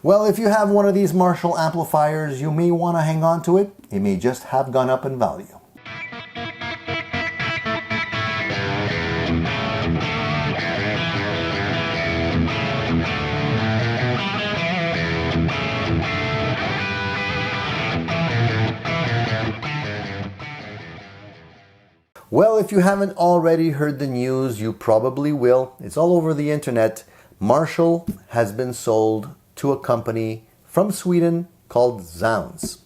Well, if you have one of these Marshall amplifiers, you may want to hang on to it. It may just have gone up in value. Well, if you haven't already heard the news, you probably will. It's all over the internet. Marshall has been sold to a company from Sweden called Zounds.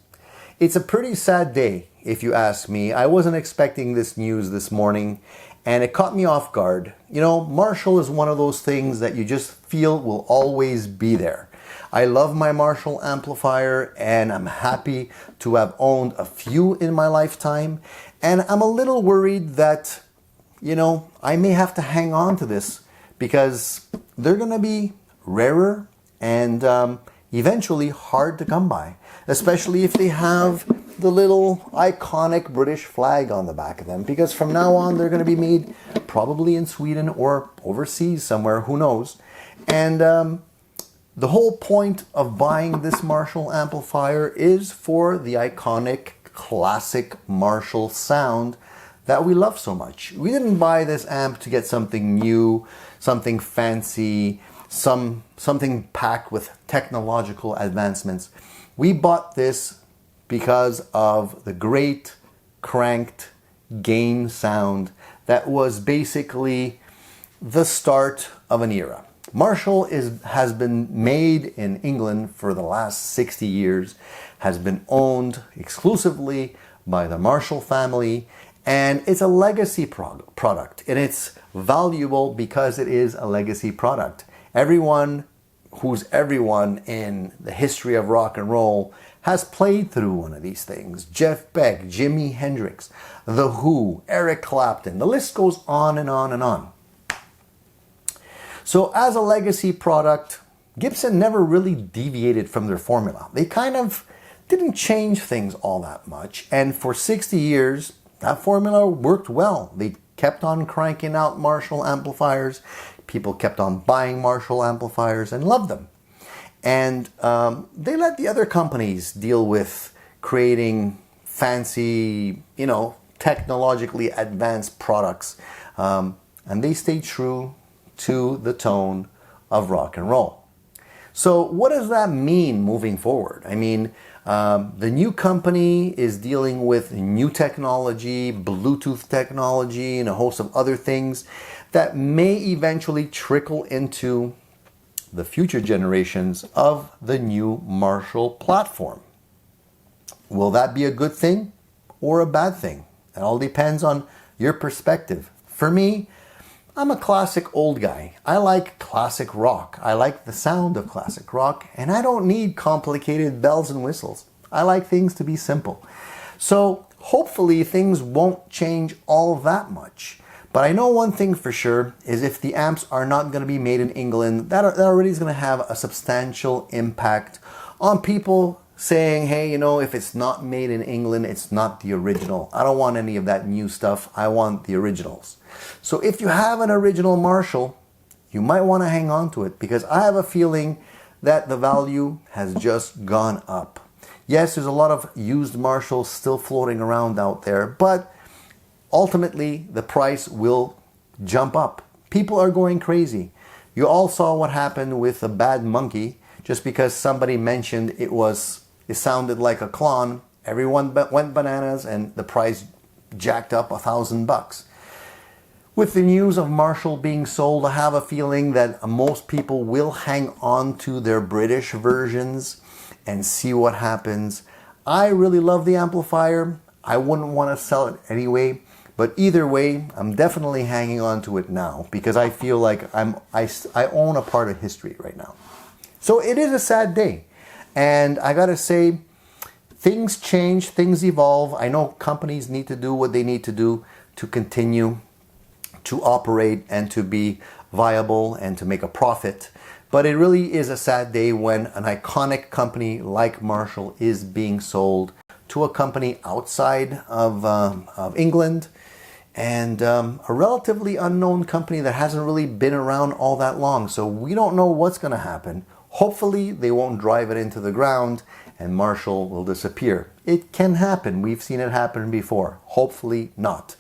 It's a pretty sad day, if you ask me. I wasn't expecting this news this morning, and it caught me off guard. You know, Marshall is one of those things that you just feel will always be there. I love my Marshall amplifier, and I'm happy to have owned a few in my lifetime. And I'm a little worried that, you know, I may have to hang on to this because they're going to be rarer and eventually hard to come by, especially if they have the little iconic British flag on the back of them, because from now on they're going to be made probably in Sweden or overseas somewhere, who knows. And the whole point of buying this Marshall amplifier is for the iconic classic Marshall sound that we love so much. We didn't buy this amp to get something new, something fancy, something packed with technological advancements. We bought this because of the great cranked gain sound that was basically the start of an era. Marshall has been made in England for the last 60 years, has been owned exclusively by the Marshall family, and it's a legacy product, and it's valuable because it is a legacy product. Everyone who's everyone in the history of rock and roll has played through one of these things. Jeff Beck, Jimi Hendrix, The Who, Eric Clapton, the list goes on and on and on. So as a legacy product, Gibson never really deviated from their formula. They kind of didn't change things all that much. And for 60 years, that formula worked well. They kept on cranking out Marshall amplifiers. People kept on buying Marshall amplifiers and loved them. And they let the other companies deal with creating fancy, you know, technologically advanced products. And they stayed true to the tone of rock and roll. So what does that mean moving forward? I mean, the new company is dealing with new technology, Bluetooth technology, and a host of other things that may eventually trickle into the future generations of the new Marshall platform. Will that be a good thing or a bad thing? It all depends on your perspective. For me, I'm a classic old guy. I like classic rock. I like the sound of classic rock, and I don't need complicated bells and whistles. I like things to be simple. So hopefully things won't change all that much. But I know one thing for sure is if the amps are not going to be made in England, that already is going to have a substantial impact on people saying, hey, you know, if it's not made in England, it's not the original. I don't want any of that new stuff. I want the originals. So if you have an original Marshall, you might want to hang on to it, because I have a feeling that the value has just gone up. Yes, there's a lot of used Marshalls still floating around out there, but ultimately the price will jump up. People are going crazy. You all saw what happened with the Bad Monkey. Just because somebody mentioned it sounded like a clone, everyone went bananas and the price jacked up $1,000. With the news of Marshall being sold, I have a feeling that most people will hang on to their British versions and see what happens. I really love the amplifier. I wouldn't want to sell it anyway, but either way, I'm definitely hanging on to it now because I feel like I own a part of history right now. So it is a sad day. And I gotta say, things change, things evolve. I know companies need to do what they need to do to continue to operate and to be viable and to make a profit. But it really is a sad day when an iconic company like Marshall is being sold to a company outside of England, and a relatively unknown company that hasn't really been around all that long. So we don't know what's going to happen. Hopefully they won't drive it into the ground and Marshall will disappear. It can happen. We've seen it happen before. Hopefully not.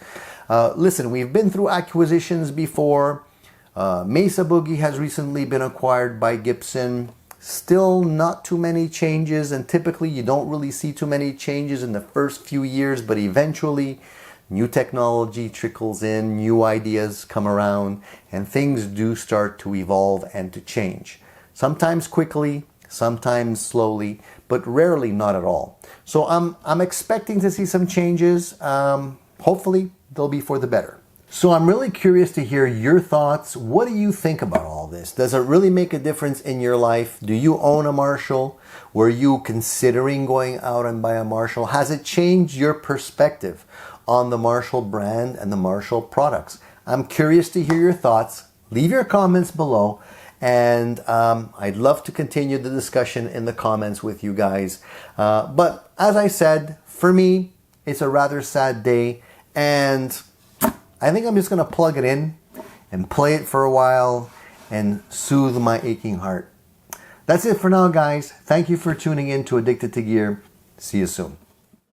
Listen, we've been through acquisitions before. Mesa Boogie has recently been acquired by Gibson. Still not too many changes, and typically you don't really see too many changes in the first few years, but eventually new technology trickles in, new ideas come around, and things do start to evolve and to change. Sometimes quickly, sometimes slowly, but rarely not at all. So I'm expecting to see some changes. Hopefully they'll be for the better. So I'm really curious to hear your thoughts. What do you think about all this? Does it really make a difference in your life? Do you own a Marshall? Were you considering going out and buy a Marshall? Has it changed your perspective on the Marshall brand and the Marshall products? I'm curious to hear your thoughts. Leave your comments below, and I'd love to continue the discussion in the comments with you guys. But as I said, for me, it's a rather sad day, and I think I'm just going to plug it in and play it for a while and soothe my aching heart. That's it for now, guys. Thank you for tuning in to Addicted to Gear. See you soon.